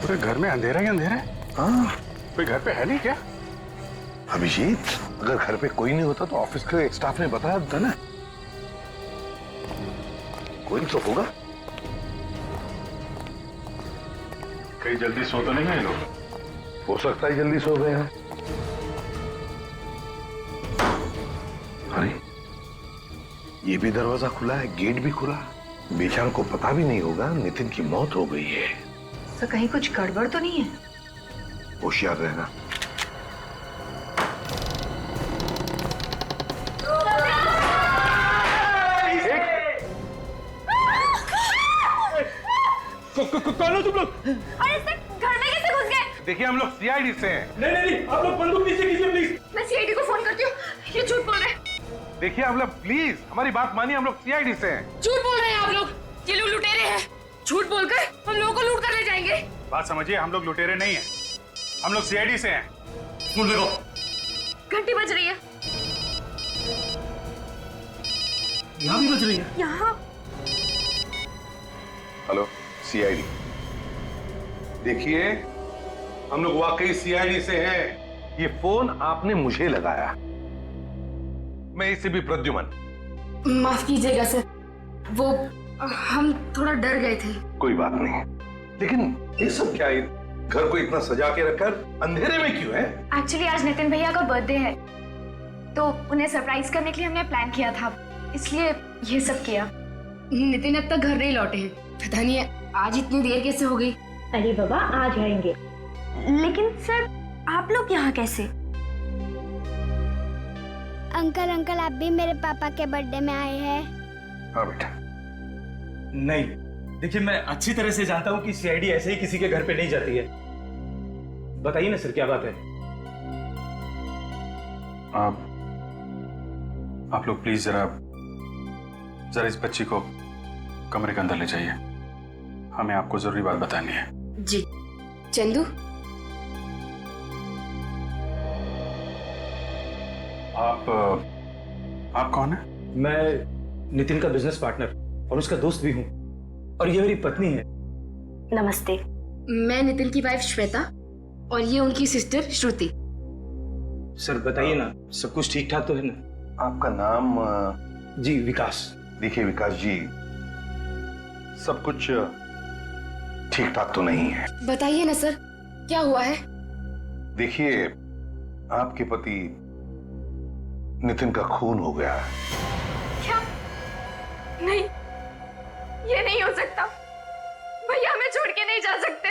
पूरे घर में अंधेरा ही अंधेरा है। हाँ, कोई घर पे है नहीं क्या? अभिजीत, अगर घर पे कोई नहीं होता तो ऑफिस के स्टाफ ने बताया था ना। कोई तो होगा। कहीं जल्दी सो तो नहीं गए लोग? हो सकता है जल्दी सो गए हैं। अरे, ये भी दरवाजा खुला है, गेट भी खुला। बेचारों को पता भी नहीं होगा नितिन की मौत हो गई है। तो कहीं कुछ गड़बड़ तो नहीं है? होशियार रहना। कौन हो तुम लोग? अरे सर, घर में कैसे घुस गए? देखिए हम लोग सीआईडी से हैं। नहीं, आप लोग बंदूक नीचे कीजिए प्लीज। मैं सीआईडी को फोन करती हूँ। ये झूठ बोल रहे हैं। देखिए हम लोग, प्लीज हमारी बात मानिए, हम लोग सीआईडी से हैं। झूठ बोल रहे हैं आप लोग। ये लोग लुटेरे हैं। झूठ बोलकर हम लोगों को लूट कर ले जाएंगे। बात समझिए, हम लोग लुटेरे नहीं हैं, हम लोग सीआईडी से हैं। सुन देखो, घंटी बज रही है। यहाँ भी बज रही है। यहाँ हेलो, सीआईडी। देखिए, हम लोग वाकई सीआईडी से हैं। ये फोन आपने मुझे लगाया। मैं इससे भी प्रद्युमन। माफ कीजिएगा सर, वो हम थोड़ा डर गए थे। कोई बात नहीं, लेकिन ये सब क्या है? घर को इतना सजा के रखकर अंधेरे में क्यों है? एक्चुअली आज नितिन भैया का बर्थडे है, तो उन्हें सरप्राइज करने के लिए हमने प्लान किया था, इसलिए ये सब किया। नितिन अब तक घर नहीं लौटे हैं। पता नहीं आज इतनी देर कैसे हो गई। अरे बाबा, आ जाएंगे। लेकिन सर, आप लोग यहाँ कैसे? अंकल आप भी मेरे पापा के बर्थडे में आए हैं? हाँ बेटा। नहीं, देखिए मैं अच्छी तरह से जानता हूँ कि सीआईडी ऐसे ही किसी के घर पे नहीं जाती है। बताइए ना सर, क्या बात है? आप लोग प्लीज जरा इस बच्ची को कमरे के अंदर ले जाइए, हमें आपको जरूरी बात बतानी है। जी। चंदू, आप कौन है? मैं नितिन का बिजनेस पार्टनर और उसका दोस्त भी हूँ, और ये मेरी पत्नी है। नमस्ते। मैं नितिन की वाइफ श्वेता और ये उनकी सिस्टर श्रुति। सर बताइए ना, सब कुछ ठीक ठाक तो है ना? आपका नाम? जी, विकास। देखिए विकास जी, सब कुछ ठीक ठाक तो नहीं है। बताइए ना सर, क्या हुआ है? देखिए, आपके पति नितिन का खून हो गया है। क्या? नहीं, ये नहीं हो सकता। भैया हमें छोड़ के नहीं जा सकते।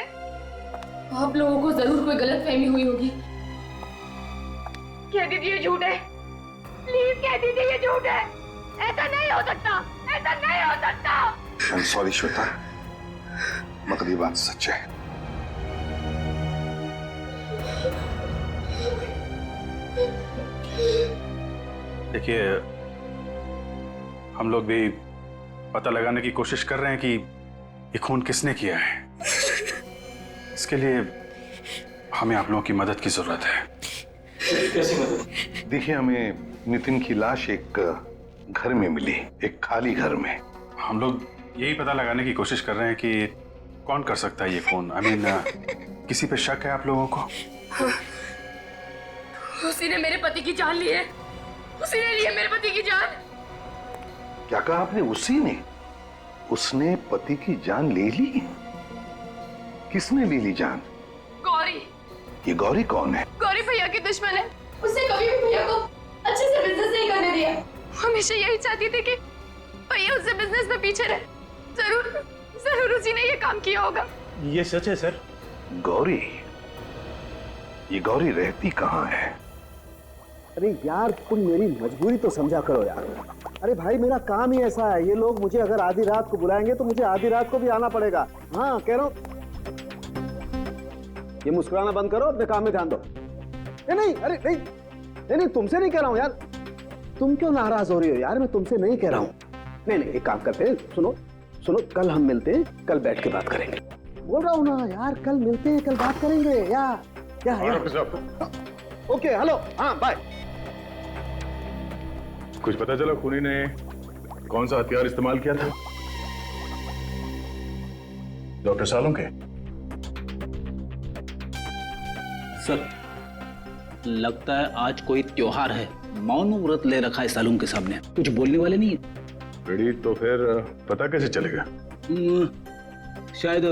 आप लोगों को जरूर कोई गलतफहमी हुई होगी। कह दीजिए ये झूठ है, प्लीज कह दीजिए ये झूठ है। ऐसा नहीं हो सकता, ऐसा नहीं हो सकता। आई एम सॉरी श्वेता, मगर ये बात सच है। देखिए, हम लोग भी पता लगाने की कोशिश कर रहे हैं कि ये खून किसने किया है। इसके लिए हमें आप लोगों की मदद की जरूरत है। कैसी मदद? देखिए, हमें नितिन की लाश एक घर में मिली, एक खाली घर में। हम लोग यही पता लगाने की कोशिश कर रहे हैं कि कौन कर सकता है ये खून। किसी पे शक है आप लोगों को? उसी ने मेरे पति की जान ली है। उसी ने ली है मेरे पति की जान। क्या कहा आपने? उसी ने? उसने पति की जान ले ली? किसने ले ली जान? गौरी। ये गौरी कौन है? गौरी भैया की दुश्मन है। उसने कभी भी भैया को अच्छे से बिजनेस नहीं करने दिया। हमेशा यही चाहती थी कि भैया उससे बिजनेस में पीछे रहे। जरूर उसी ने ये काम किया होगा। ये सच है सर। गौरी? ये गौरी रहती कहाँ है? अरे यार, तुम मेरी मजबूरी तो समझा करो यार। अरे भाई, मेरा काम ही ऐसा है। ये लोग मुझे अगर आधी रात को बुलाएंगे तो मुझे आधी रात को भी आना पड़ेगा। हाँ, कह रहा हूँ। ये मुस्कुराना बंद करो, अपने काम में ध्यान दो। नहीं, अरे नहीं, तुमसे नहीं कह रहा हूँ यार। तुम क्यों नाराज हो रही हो यार? मैं तुमसे नहीं कह रहा हूँ। नहीं, एक काम करते हैं, सुनो, कल हम मिलते हैं, कल बैठ के बात करेंगे। बोल रहा हूँ ना यार, कल मिलते हैं, कल बात करेंगे यार। क्या ओके, हेलो, हाँ, बाय। कुछ पता चला खूनी ने कौन सा हथियार इस्तेमाल किया था? डॉक्टर सालों के? सर, लगता है आज कोई त्योहार है। मौन व्रत ले रखा है सालून के सामने, कुछ बोलने वाले नहीं है। रेडी तो फिर पता कैसे चलेगा? शायद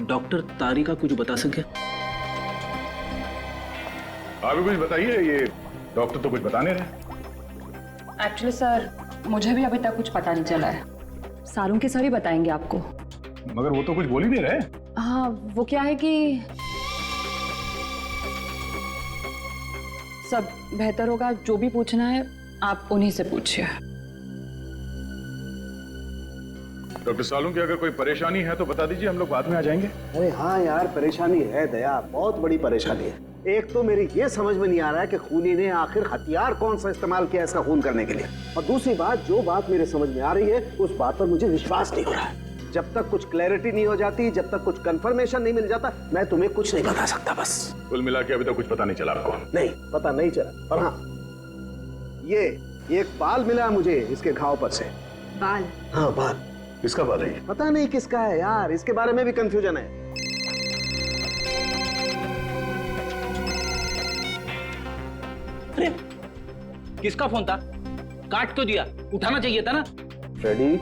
डॉक्टर तारिका कुछ बता सके। आप भी कुछ बताइए, ये डॉक्टर तो कुछ बता नहीं रहे। एक्चुअली सर, मुझे भी अभी तक कुछ पता नहीं चला है। सालून के सर ही बताएंगे आपको। मगर वो तो कुछ बोल ही नहीं रहे। हाँ, वो क्या है कि सब बेहतर होगा, जो भी पूछना है आप उन्हीं से पूछिए। डॉक्टर सालून की अगर कोई परेशानी है तो बता दीजिए, हम लोग बाद में आ जाएंगे। अरे हाँ यार, परेशानी है दया, बहुत बड़ी परेशानी है। एक तो मेरी ये समझ में नहीं आ रहा है कि खूनी ने आखिर हथियार कौन सा इस्तेमाल किया इसका खून करने के लिए, और दूसरी बात, जो बात मेरे समझ में आ रही है उस बात पर मुझे विश्वास नहीं हो रहा है। जब तक कुछ क्लैरिटी नहीं हो जाती, जब तक कुछ कंफर्मेशन नहीं मिल जाता, मैं तुम्हें कुछ नहीं बता सकता। बस कुल मिला के अभी तक कुछ पता नहीं चला आपको? नहीं, पता नहीं चला। पर हाँ, ये एक बाल मिला मुझे इसके घाव पर से। बाल? हाँ, बाल। किसका बाल है? पता नहीं किसका है यार, इसके बारे में भी कंफ्यूजन है। अरे किसका फोन था? काट तो दिया, उठाना चाहिए था ना। रेडी?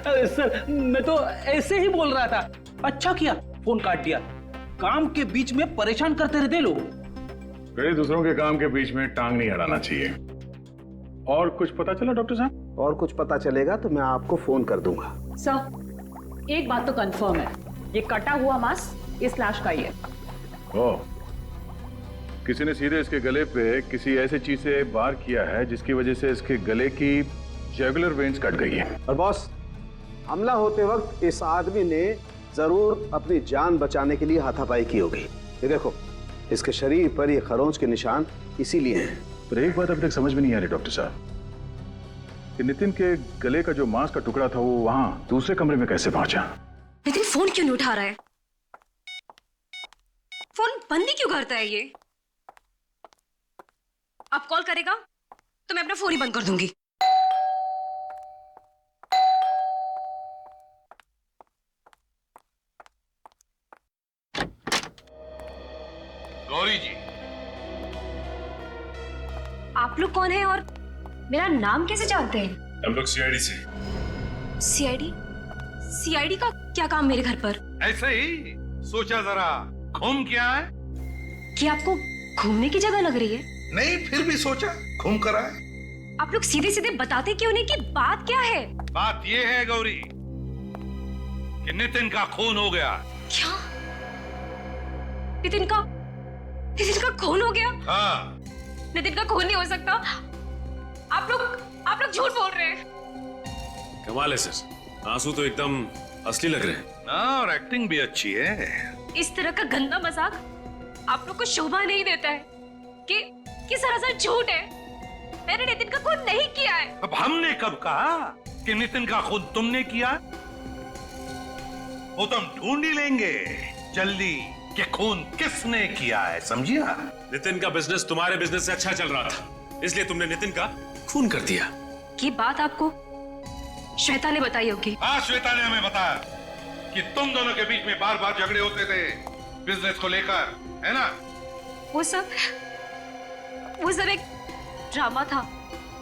सर, मैं तो ऐसे ही बोल रहा था। अच्छा किया फोन काट दिया, काम के बीच में परेशान करते रहते लोग। दूसरों के काम के बीच में टांग नहीं अड़ाना चाहिए। और कुछ पता चला डॉक्टर साहब? और कुछ पता चलेगा तो मैं आपको फोन कर दूंगा। सर, एक बात तो कंफर्म है, ये कटा हुआ मांस इस लाश का ही है। ओह, किसी ने सीधे इसके गले पे किसी ऐसी चीज से वार किया है जिसकी वजह से इसके गले की जुगुलर वेन्स कट गई है। और बॉस, हमला होते वक्त इस आदमी ने जरूर अपनी जान बचाने के लिए हाथापाई की होगी। ये देखो, इसके शरीर पर ये खरोंच के निशान इसीलिए हैं। पर एक बात अभी तक समझ में नहीं आ रही डॉक्टर साहब, कि नितिन के गले का जो मांस का टुकड़ा था वो वहां दूसरे कमरे में कैसे पहुंचा? नितिन फोन क्यों नहीं उठा रहा है? फोन बंद ही क्यों करता है ये? अब कॉल करेगा तो मैं अपना फोन ही बंद कर दूंगी। गौरी जी, आप लोग कौन हैं और मेरा नाम कैसे जानते हैं? हम लोग सीआईडी से। सीआईडी? सीआईडी का क्या काम मेरे घर पर? ऐसे ही सोचा जरा घूम के आए। कि आपको घूमने की जगह लग रही है? नहीं, फिर भी सोचा घूम कर आए। आप लोग सीधे सीधे बताते क्यों नहीं कि बात क्या है? बात ये है गौरी कि नितिन का खून हो गया। क्या? नितिन का खून हो गया? हाँ। नितिन का खून नहीं हो सकता। आप लोग झूठ बोल रहे हैं। कमाल है सर, आंसू तो एकदम असली लग रहे हैं। ना, और एक्टिंग भी अच्छी है। इस तरह का गंदा मजाक आप लोग को शोभा नहीं देता है कि सरासर झूठ है। मैंने नितिन का खून नहीं किया है। अब हमने कब कहा कि नितिन का खून तुमने किया? वो तो हम ढूंढ ही लेंगे जल्दी कि खून किसने किया है, समझिया? नितिन का बिजनेस तुम्हारे बिजनेस से अच्छा चल रहा था, इसलिए तुमने नितिन का खून कर दिया। ये बात आपको श्वेता ने बताई होगी। हाँ, श्वेता ने हमें बताया कि तुम दोनों के बीच में बार बार झगड़े होते थे बिजनेस को लेकर, है ना? वो सब एक ड्रामा था।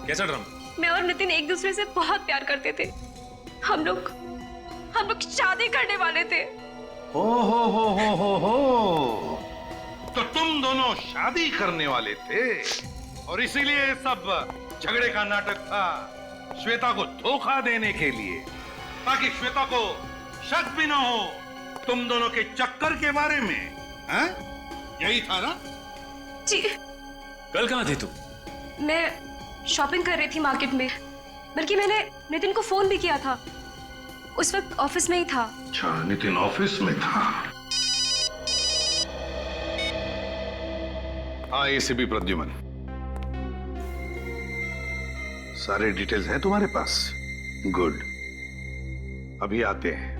कैसा ड्रामा? मैं और नितिन एक दूसरे से बहुत प्यार करते थे। हम लोग शादी करने वाले थे। हो। तो तुम दोनों शादी करने वाले थे और इसीलिए सब झगड़े का नाटक था, श्वेता को धोखा देने के लिए, ताकि श्वेता को शक भी ना हो तुम दोनों के चक्कर के बारे में। हैं? यही था ना? जी। कल कहाँ थी तू? मैं शॉपिंग कर रही थी मार्केट में, बल्कि मैंने नितिन को फोन भी किया था। उस वक्त ऑफिस में ही था। अच्छा, नितिन ऑफिस में था। हाँ, एसीपी प्रद्युमन, सारे डिटेल्स हैं तुम्हारे पास? गुड, अभी आते हैं।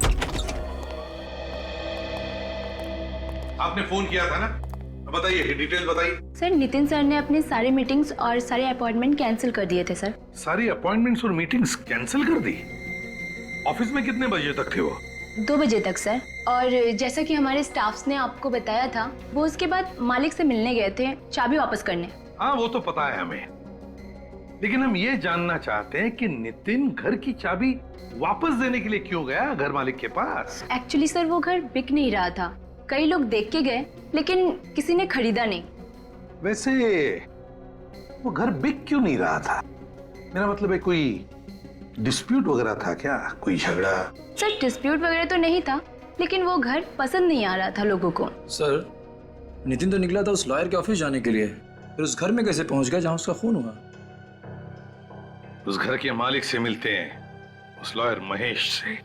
आपने फोन किया था ना? बताइए, डिटेल बताइए। सर, नितिन सर ने अपने सारे मीटिंग्स और सारे अपॉइंटमेंट कैंसिल कर दिए थे सर। सारी अपॉइंटमेंट्स और मीटिंग्स कैंसिल कर दी? ऑफिस में कितने बजे तक थे वो? 2 बजे तक सर। और जैसा कि हमारे स्टाफ्स ने आपको बताया था, वो उसके बाद मालिक से मिलने गए थे चाबी वापस करने। हाँ वो तो पता है हमें, लेकिन हम ये जानना चाहते हैं कि नितिन घर की चाबी वापस देने के लिए क्यों गया घर मालिक के पास? एक्चुअली सर वो घर बिक नहीं रहा था, कई लोग देख के गए लेकिन किसी ने खरीदा नहीं। वैसे वो घर बिक क्यों नहीं रहा था? मेरा मतलब है कोई डिस्प्यूट वगैरह था क्या, कोई झगड़ा? सर डिस्प्यूट वगैरह तो नहीं था, लेकिन वो घर पसंद नहीं आ रहा था लोगों को। सर नितिन तो निकला था उस लॉयर के ऑफिस जाने के लिए, फिर उस घर में कैसे पहुंच गया जहां उसका खून हुआ? उस घर के मालिक से मिलते हैं, उस लॉयर महेश से।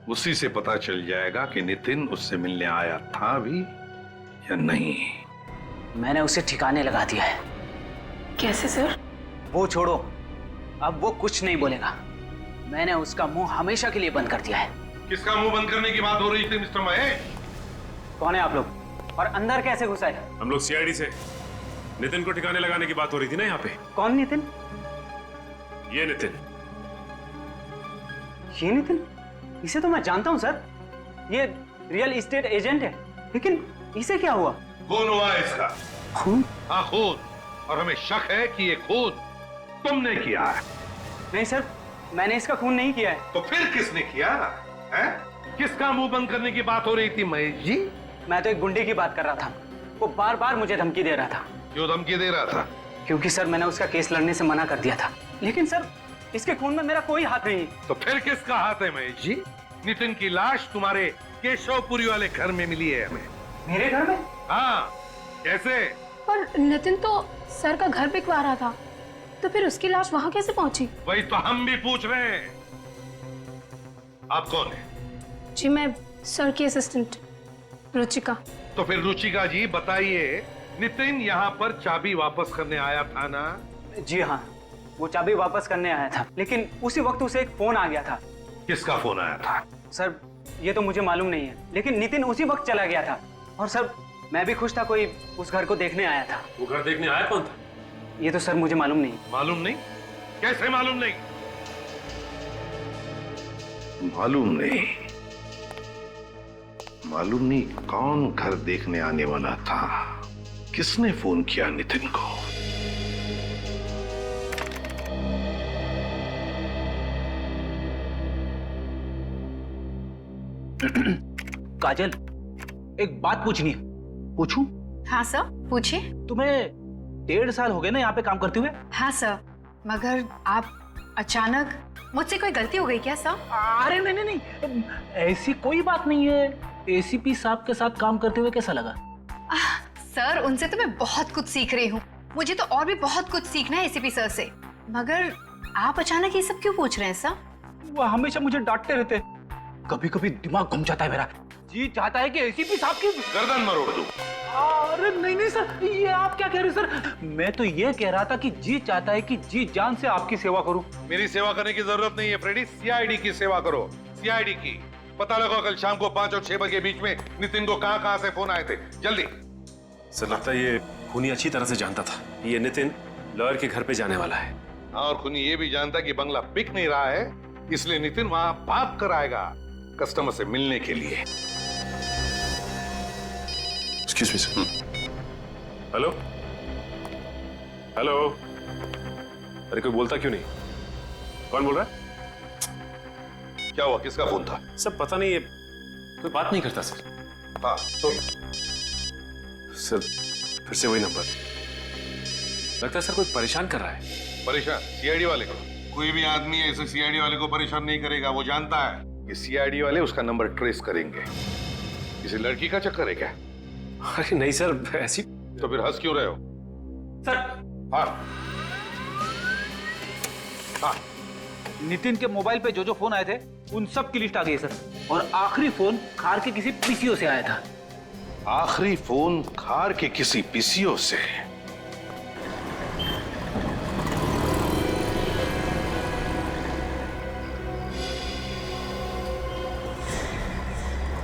उसी से पता चल जाएगा कि नितिन उससे मिलने आया था भी या नहीं। मैंने उसे ठिकाने लगा दिया है। कैसे सर? वो छोड़ो, अब वो कुछ नहीं बोलेगा। मैंने उसका मुंह हमेशा के लिए बंद कर दिया है। किसका मुंह बंद करने की बात हो रही थी मिस्टर महेश? कौन है आप लोग और अंदर कैसे घुसा है? हम लोग सीआईडी से। नितिन को ठिकाने लगाने की बात हो रही थी ना यहाँ पे। कौन नितिन? ये नितिन। ये नितिन? इसे तो मैं जानता हूँ सर, ये रियल एस्टेट एजेंट है, लेकिन इसे क्या हुआ? खून हुआ है इसका। खून? हाँ खून, और हमें शक है कि ये खून तुमने किया है। नहीं सर, मैंने इसका खून नहीं किया है। तो फिर किसने किया है? किसका मुंह बंद करने की बात हो रही थी महेश जी? मैं तो एक गुंडे की बात कर रहा था, वो बार बार मुझे धमकी दे रहा था। क्यों धमकी दे रहा था? क्योंकि सर मैंने उसका केस लड़ने से मना कर दिया था। लेकिन सर इसके खून में मेरा कोई हाथ नहीं। तो फिर किसका हाथ है महेश जी? नितिन की लाश तुम्हारे केशवपुरी वाले घर में मिली है हमें। मेरे घर में? हाँ, कैसे? पर नितिन तो सर का घर बिकवा रहा था, तो फिर उसकी लाश वहां कैसे पहुंची? वही तो हम भी पूछ रहे हैं। आप कौन है? जी मैं सर की असिस्टेंट रुचिका। तो फिर रुचिका जी बताइए, नितिन यहाँ पर चाबी वापस करने आया था ना? जी हाँ, वो चाबी वापस करने आया था, लेकिन उसी वक्त उसे एक फोन आ गया था। किसका फोन आया था? सर ये तो मुझे मालूम नहीं है, लेकिन नितिन उसी वक्त चला गया था। और सर मैं भी खुश था, कोई उस घर को देखने आया था। वो घर देखने आया कौन था? ये तो सर मुझे मालूम नहीं। मालूम नहीं? कैसे मालूम नहीं? मालूम नहीं? मालूम नहीं कौन घर देखने आने वाला था? किसने फोन किया नितिन को? काजल, एक बात पूछनी है। पूछूं? हाँ सर पूछिए। तुम्हें 1.5 साल हो गए ना यहाँ पे काम करते हुए? हाँ सर, मगर आप अचानक, मुझसे कोई गलती हो गई क्या सर? अरे नहीं नहीं नहीं, ऐसी कोई बात नहीं है। एसीपी साहब के साथ काम करते हुए कैसा लगा? सर उनसे तो मैं बहुत कुछ सीख रही हूँ, मुझे तो और भी बहुत कुछ सीखना है एसीपी सर से। मगर आप अचानक ये सब क्यों पूछ रहे हैं सर? वो हमेशा मुझे डांटते रहते, कभी कभी दिमाग घूम जाता है मेरा। जी चाहता है कि एसीपी साहब की गर्दन मरोड़ दूं। अरे नहीं नहीं सर, ये आप क्या कह रहे हैं सर? मैं तो ये कह रहा था कि जी चाहता है कि जी जान से आपकी सेवा करूं। मेरी सेवा करने की जरूरत नहीं है फ्रेडी, सीआईडी की सेवा करो। सीआईडी की पता लगाओ कल शाम को 5 और 6 बजे के बीच में नितिन को कहां से फोन आए थे, जल्दी। सर लगता है ये खूनी अच्छी तरह से जानता था ये नितिन लॉयर के घर पे जाने वाला है। और खूनी ये भी जानता कि बंगला बिक नहीं रहा है, इसलिए नितिन वहां भाग कर आएगा कस्टमर से मिलने के लिए। Excuse me sir. Hello hello, अरे कोई बोलता क्यों नहीं? कौन बोल रहा है? क्या हुआ, किसका फोन था? सब पता नहीं, ये कोई बात नहीं करता सर। हाँ तो सर फिर से वही नंबर। लगता है सर कोई परेशान कर रहा है। परेशान? सीआईडी वाले को? कोई भी आदमी ऐसे सीआईडी वाले को परेशान नहीं करेगा, वो जानता है कि सीआईडी वाले उसका नंबर ट्रेस करेंगे। किसी लड़की का चक्कर है क्या? अरे नहीं सर, ऐसी। तो फिर हंस क्यों रहे हो? सर हाँ हाँ, नितिन के मोबाइल पे जो जो फोन आए थे उन सब की लिस्ट आ गई है सर, और आखिरी फोन खार के किसी पीसीओ से आया था। आखिरी फोन खार के किसी पीसीओ से?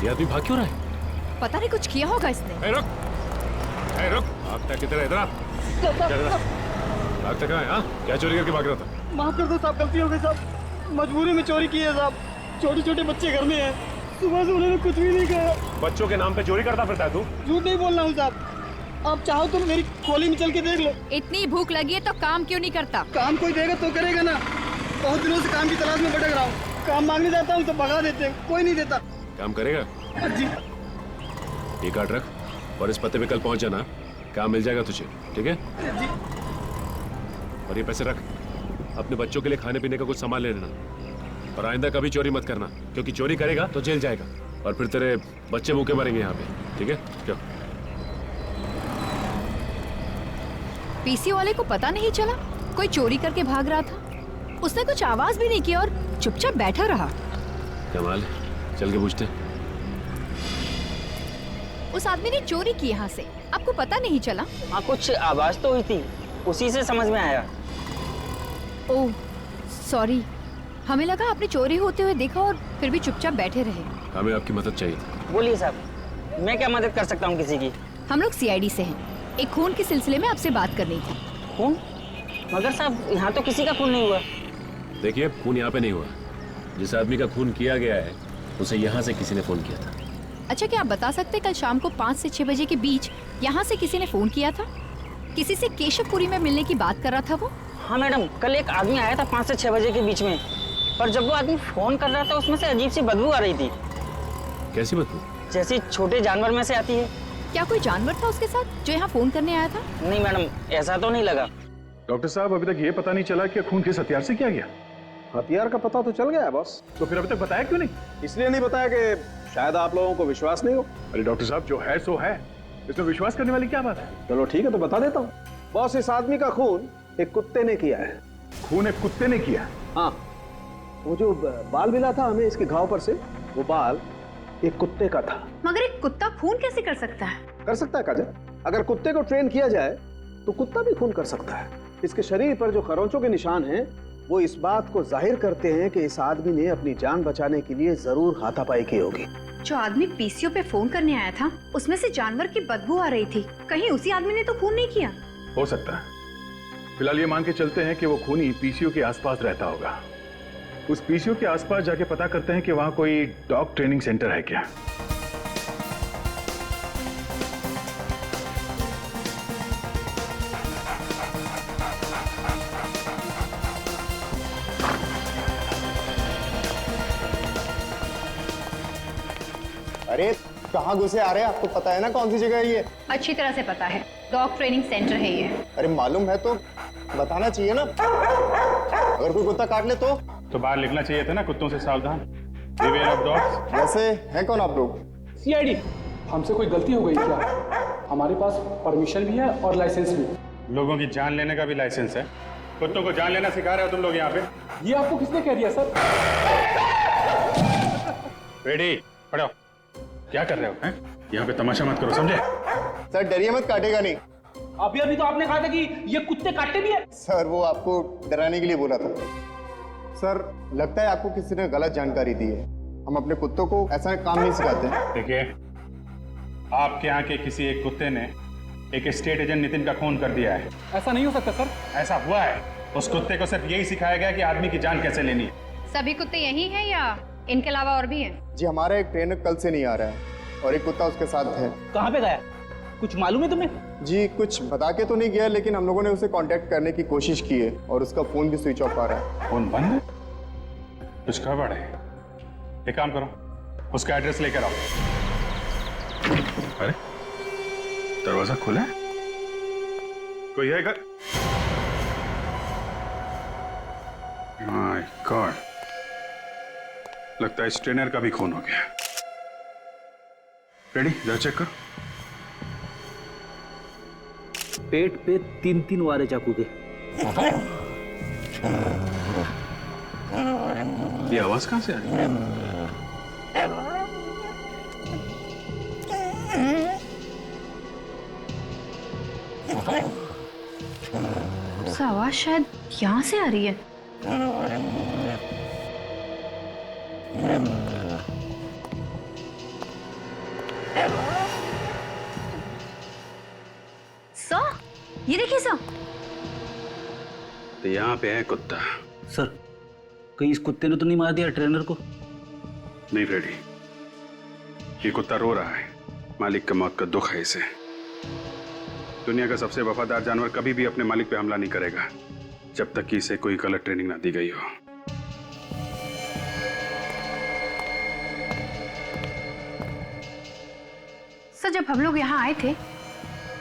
ये आदमी भाग क्यों रहा है? पता नहीं कुछ किया होगा इसने। रुक भागता किधर है? इधर भागता कहाँ है? हाँ क्या चोरी करके भाग रहा था? माफ कर दो साहब, गलती हो गई साहब, मजबूरी में चोरी की है साहब। छोटे छोटे बच्चे घर में हैं। सुबह से उन्होंने कुछ भी नहीं कहा। बच्चों के नाम पे चोरी करता फिरता है तू? झूठ नहीं बोल रहा हूँ साहब, आप चाहो तो मेरी खोली में चल के देख लो। इतनी भूख लगी है तो काम क्यों नहीं करता? काम कोई देगा तो करेगा ना। बहुत दिनों से काम की तलाश में भटक रहा हूँ। काम मांगने जाता हूँ तो भगा देते हैं, कोई नहीं देता। काम करेगा? जी। ये कार्ड रख और इस पते पे कल पहुंच जाना, काम मिल जाएगा तुझे, ठीक है? जी। और ये पैसे रख, अपने बच्चों के लिए खाने पीने का कुछ सामान ले लेना। और आइंदा कभी चोरी मत करना, क्योंकि चोरी करेगा तो जेल जाएगा और फिर तेरे बच्चे भूखे मरेंगे यहाँ पे, ठीक है? क्यों? पीसी वाले को पता नहीं चला कोई चोरी करके भाग रहा था? उसने कुछ आवाज भी नहीं की और चुपचाप बैठा रहा। कमाल, चल के पूछते। उस आदमी ने चोरी की यहाँ से, आपको पता नहीं चला? हाँ, कुछ आवाज तो हुई थी, उसी से समझ में आया। ओह सॉरी, हमें लगा आपने चोरी होते हुए देखा और फिर भी चुपचाप बैठे रहे। हमें आपकी मदद चाहिए थी। बोलिए साहब, मैं क्या मदद कर सकता हूँ किसी की? हम लोग सीआईडी से हैं, एक खून के सिलसिले में आपसे बात करनी थी। खून? मगर साहब यहाँ तो किसी का खून नहीं हुआ। देखिए, खून यहाँ पे नहीं हुआ। जिस आदमी का खून किया गया है उसे यहाँ से किसी ने फोन किया था। अच्छा, क्या आप बता सकते कल शाम को 5 से 6 बजे के बीच यहाँ से किसी ने फोन किया था? किसी से केशवपुरी में मिलने की बात कर रहा था वो? हाँ मैडम, कल एक आदमी आया था 5 से 6 बजे के बीच में, पर जब वो आदमी फोन कर रहा था उसमें से अजीब सी बदबू आ रही थी। कैसी बदबू? जैसी छोटे जानवर में से आती है। क्या कोई जानवर था उसके साथ जो यहाँ फोन करने आया था? नहीं मैडम, ऐसा तो नहीं लगा। डॉक्टर साहब, अभी तक ये पता नहीं चला कि खून किस हथियार से किया गया। हथियार का पता तो चल गया है बॉस। तो फिर अभी तक बताया क्यों नहीं? इसलिए नहीं बताया कि शायद आप लोगों को विश्वास नहीं हो। अरे डॉक्टर साहब, जो है सो है, इसमें विश्वास करने वाली क्या बात है? चलो ठीक है, तो बता देता हूँ। बॉस, इस आदमी का खून एक कुत्ते ने किया है। खून एक कुत्ते ने किया? हाँ, वो जो बाल मिला था हमें इसके घाव पर से, वो बाल एक कुत्ते का था। मगर एक कुत्ता खून कैसे कर सकता है? कर सकता है काजल, अगर कुत्ते को ट्रेन किया जाए तो कुत्ता भी खून कर सकता है। इसके शरीर पर जो खरोंचों के निशान हैं वो इस बात को जाहिर करते हैं कि इस आदमी ने अपनी जान बचाने के लिए जरूर हाथापाई की होगी। जो आदमी पीसीओ पे फोन करने आया था उसमें से जानवर की बदबू आ रही थी, कहीं उसी आदमी ने तो खून नहीं किया? हो सकता है। फिलहाल ये मान के चलते हैं कि वो खूनी पीसीओ के आसपास रहता होगा। उस पीसीओ के आसपास जाके पता करते हैं कि वहां कोई डॉग ट्रेनिंग सेंटर है क्या। अरे कहाँ घुसे आ रहे हैं? आपको पता है ना कौन सी जगह है ये? अच्छी तरह से पता है, डॉग ट्रेनिंग सेंटर है ये। अरे मालूम है तो बताना चाहिए ना, अगर कोई कुत्ता काट ले तो बाहर लिखना चाहिए था ना, कुत्तों से सावधान, बिवेयर ऑफ डॉग्स। वैसे है कौन आप लोग? सीआईडी। हमसे कोई गलती हो गई क्या? हमारे पास परमिशन भी है और लाइसेंस भी। लोगों की जान लेने का भी लाइसेंस है? कुत्तों को जान लेना सिखा रहे हो तुम लोग यहाँ पे? ये आपको किसने कह दिया सर? रेडी, खड़ो। क्या कर रहे हो हैं? यहाँ पे तमाशा मत करो, समझे? सर डरिए मत, काटेगा नहीं। अभी तो आपने कहा था कि ये कुत्ते काटते भी है। सर वो आपको डराने के लिए बोला था। सर लगता है आपको किसी ने गलत जानकारी दी है। हम अपने कुत्तों को ऐसा काम नहीं सिखाते। देखिए, आपके यहाँ के किसी एक कुत्ते ने एक स्टेट एजेंट नितिन का खून कर दिया है। ऐसा नहीं हो सकता सर। ऐसा हुआ है। उस कुत्ते को सिर्फ यही सिखाया गया कि आदमी की जान कैसे लेनी है। सभी कुत्ते यही हैं या इनके अलावा और भी हैं? जी हमारा एक ट्रेनर कल से नहीं आ रहा है और एक कुत्ता उसके साथ है। कहाँ पे गया? कुछ मालूम है तुम्हें? जी कुछ बता के तो नहीं गया, लेकिन हम लोगों ने उसे कांटेक्ट करने की कोशिश की है और उसका फोन भी स्विच ऑफ आ रहा है। फोन बंद है? कुछ गड़बड़ है। एक काम करो, उसका एड्रेस लेकर आओ। अरे दरवाजा खुला है, कोई है घर? माय गॉड, लगता है इस ट्रेनर का भी खून हो गया। रेडी, जरा चेक करो। पेट पे 3-3 वारे चाकू के। ये आवाज कहां से आ रही है? आवाज शायद यहाँ से आ रही है। सर, ये देखिए सर। तो यहाँ पे है कुत्ता। सर, कहीं इस कुत्ते ने तो नहीं मार दिया ट्रेनर को? नहीं फ्रेडी, ये कुत्ता रो रहा है। मालिक का मौत का दुख है इसे। दुनिया का सबसे वफादार जानवर कभी भी अपने मालिक पे हमला नहीं करेगा जब तक कि इसे कोई गलत ट्रेनिंग ना दी गई हो। सर, जब हम लोग यहाँ आए थे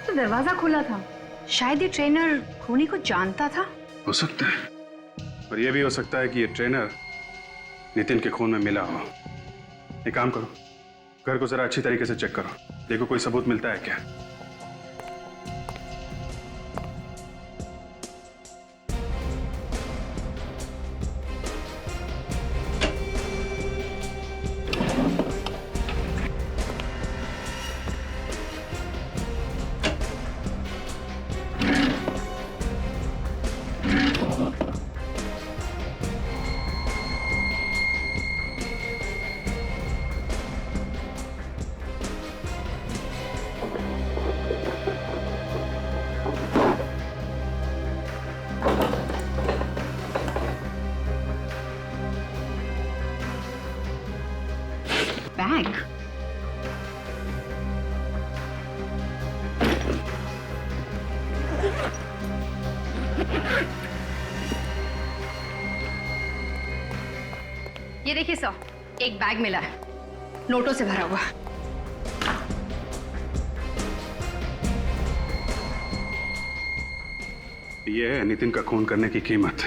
तो दरवाजा खुला था। शायद ये ट्रेनर खूनी को जानता था। हो सकता है, और यह भी हो सकता है कि ये ट्रेनर नितिन के खून में मिला हो। एक काम करो, घर को जरा अच्छी तरीके से चेक करो, देखो कोई सबूत मिलता है क्या। बैग। ये देखिए सर, एक बैग मिला है, नोटों से भरा हुआ। यह है नितिन का खून करने की कीमत,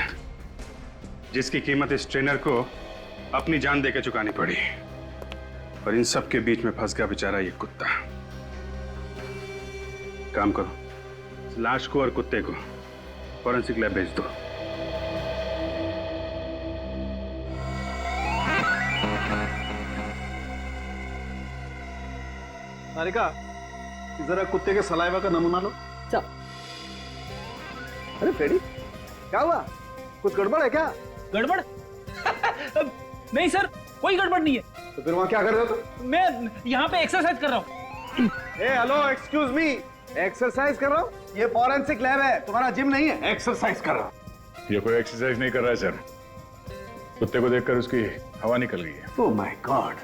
जिसकी कीमत इस ट्रेनर को अपनी जान देकर चुकानी पड़ी। और इन सब के बीच में फंस गया बेचारा ये कुत्ता। काम करो, लाश को और कुत्ते को फॉरेंसिक लैब भेज दो। सारिका, जरा कुत्ते के सलाइवा का नमूना लो। अरे फ्रेडी, क्या हुआ? कुछ गड़बड़ है क्या? गड़बड़? नहीं सर, कोई गड़बड़ नहीं है। तो फिर वहां क्या कर रहे हो तुम? मैं यहाँ पे एक्सरसाइज कर रहा हूँ। हेलो, एक्सक्यूज मी, एक्सरसाइज कर रहा हूँ? ये फॉरेंसिक लैब है, तुम्हारा जिम नहीं है। एक्सरसाइज कर रहा हूँ। ये कोई एक्सरसाइज नहीं कर रहा है सर, कुत्ते को देखकर उसकी हवा निकल गई है। ओह माय गॉड,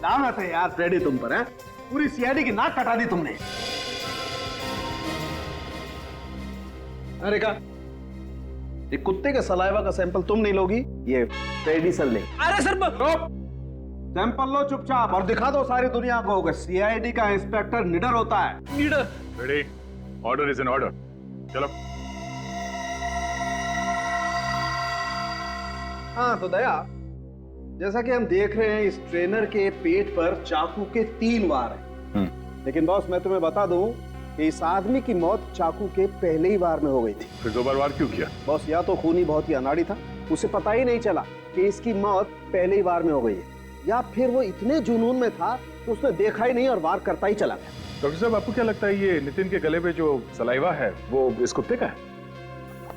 लानत है यार फ्रेडी तुम पर, है? पूरी सीआईडी की नाक कटा दी तुमने। अरे का ये कुत्ते के सलाइवा का सैंपल तुम नहीं लोगी, ये फ्रेडी सर ले। अरे सर, सैंपल लो चुपचाप और दिखा दो सारी दुनिया को कि सीआईडी का इंस्पेक्टर निडर होता है। निडर? Ready, order is an order. चलो। हाँ तो दया, जैसा कि हम देख रहे हैं इस ट्रेनर के पेट पर चाकू के 3 वार हैं। लेकिन बॉस, मैं तुम्हें बता दूं कि इस आदमी की मौत चाकू के पहले ही वार में हो गई थी। फिर 2 बार वार क्यों किया? बॉस, या तो खूनी बहुत ही अनाड़ी था, उसे पता ही नहीं चला कि इसकी मौत पहले ही वार में हो गई है, या फिर वो इतने जुनून में था कि उसने देखा ही नहीं और वार करता ही चला गया। डॉक्टर साहब, आपको क्या लगता है ये नितिन के गले पे जो सलाइवा है वो इस कुत्ते का है?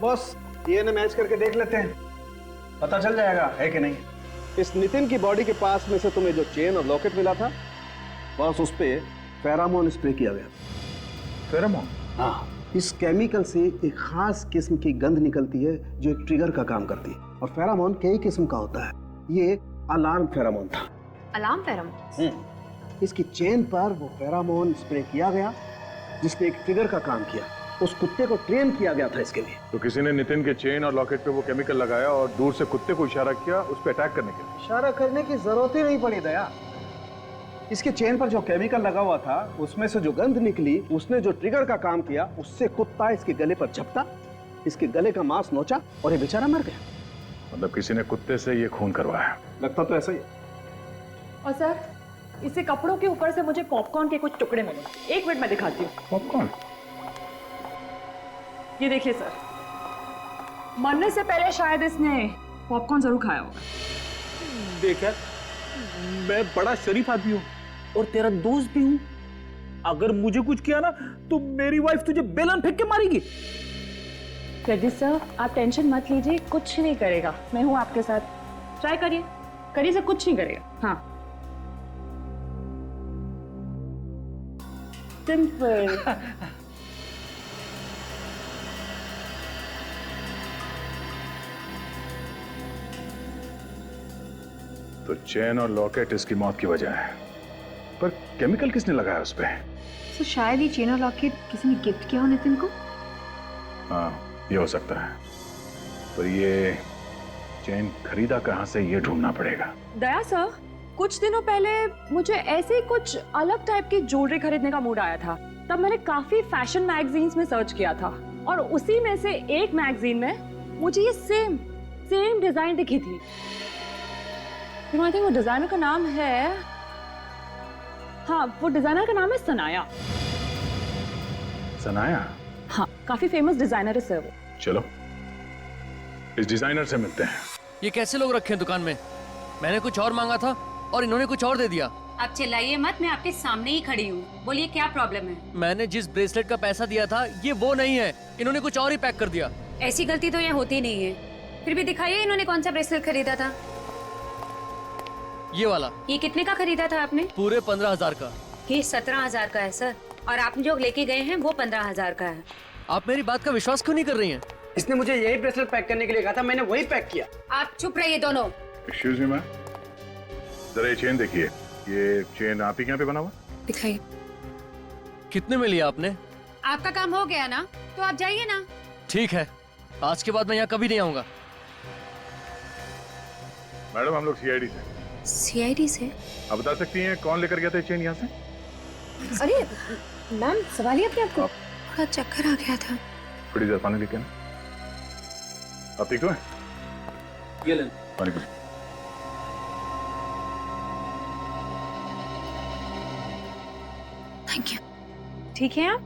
बॉस, डीएनए मैच करके देख लेते हैं, पता चल जाएगा है कि नहीं। इस नितिन की बॉडी के पास में से तुम्हें जो चेन और लॉकेट मिला था, बॉस उस पे फेरामोन स्प्रे किया गया। फेरामोन? हाँ, इस केमिकल से एक खास किस्म की गंध निकलती है जो एक ट्रिगर का काम करती है। और फेरामोन कई किस्म का होता है, ये अलार्म फेरामोन था। Alarm pheromone? इसकी चेन पर वो फेरामोन स्प्रे किया गया जिसने एक ट्रिगर का काम किया। उस कुत्ते को ट्रेन किया गया था इसके लिए। तो किसी ने नितिन के चेन और लॉकेट पे वो केमिकल लगाया और दूर से कुत्ते को इशारा किया उस पे अटैक करने के लिए। इशारा करने की जरूरत ही नहीं पड़ी दया। इसके चेन पर जो केमिकल लगा हुआ था उसमें से जो गंध निकली, उसने जो ट्रिगर का काम किया, उससे कुत्ता इसके गले पर झपटा, इसके गले का मांस नोचा और ये बेचारा मर गया। मतलब किसी ने कुत्ते से ये खून करवाया? लगता तो ऐसा ही। और सर, इसे कपड़ों के ऊपर से मुझे पॉपकॉर्न के कुछ टुकड़े मिले। 1 मिनट में दिखाती हूँ। पॉपकॉर्न? ये देखिए सर, मरने से पहले शायद इसने पॉपकॉर्न जरूर खाया होगा। देख यार, मैं बड़ा शरीफ आदमी हूँ और तेरा दोस्त भी हूँ। अगर मुझे कुछ किया ना तो मेरी वाइफ तुझे बेलन फेंक के मारेगी। फ्रेडी सर, आप टेंशन मत लीजिए, कुछ नहीं करेगा। मैं हूँ आपके साथ, ट्राई करिए, करिए सर, कुछ नहीं करेगा। हाँ, सिंपल। तो चेन और लॉकेट इसकी मौत की वजह है, पर केमिकल किसने लगाया उस पे? तो शायद ये चेन और लॉकेट किसी ने गिफ्ट किया हो नितिन को। हाँ, ये हो सकता है, पर ये चेन खरीदा कहाँ से ये ढूंढना पड़ेगा। दया सर, कुछ दिनों पहले मुझे ऐसे ही कुछ अलग टाइप की ज्वेलरी खरीदने का मूड आया था। तब मैंने काफी फैशन मैगजीन्स में सर्च किया था और उसी में से एक मैगजीन में मुझे ये सेम डिजाइन दिखी थी। आई थिंक वो डिजाइनर का नाम है, हाँ वो डिजाइनर का नाम है सनाया। सनाया? हाँ, काफी फेमस डिजाइनर है सर वो। चलो इस डिजाइनर से मिलते हैं। ये कैसे लोग रखे हैं दुकान में? मैंने कुछ और मांगा था और इन्होंने कुछ और दे दिया। आप चिल्लाइए मत, मैं आपके सामने ही खड़ी हूँ। बोलिए क्या प्रॉब्लम है? मैंने जिस ब्रेसलेट का पैसा दिया था ये वो नहीं है, इन्होंने कुछ और ही पैक कर दिया। ऐसी गलती तो यहाँ होती नहीं है। फिर भी दिखाइए इन्होंने कौन सा ब्रेसलेट खरीदा था। ये वाला। ये कितने का खरीदा था आपने? पूरे 15,000 का। ये 17,000 का है सर, और आप जो लेके गए हैं वो 15,000 का है। आप मेरी बात का विश्वास क्यों नहीं कर रही हैं? इसने मुझे यही ब्रेसलेट पैक करने के लिए कहा था, मैंने वही पैक किया। आप चुप रहिए दोनों। एक्सक्यूज मी मैम, जरा ये चेन देखिए। ये चेन आप ही के यहाँ पे बना हुआ? दिखाइए। कितने में लिया आपने? आपका काम हो गया ना, तो आप जाइए ना। ठीक है, आज के बाद मैं यहाँ कभी नहीं आऊंगा। मैडम हम लोग सीआईडी से। सीआईडी से? आप बता सकती हैं कौन लेकर गया था चेन यहाँ से? अरे मैम, सवालिए अपने आपको। थोड़ा चक्कर आ गया था। थोड़ी देर पानी लेके आना। आप ठीक हो? ये ले पानी पी। Thank you. ठीक है आप?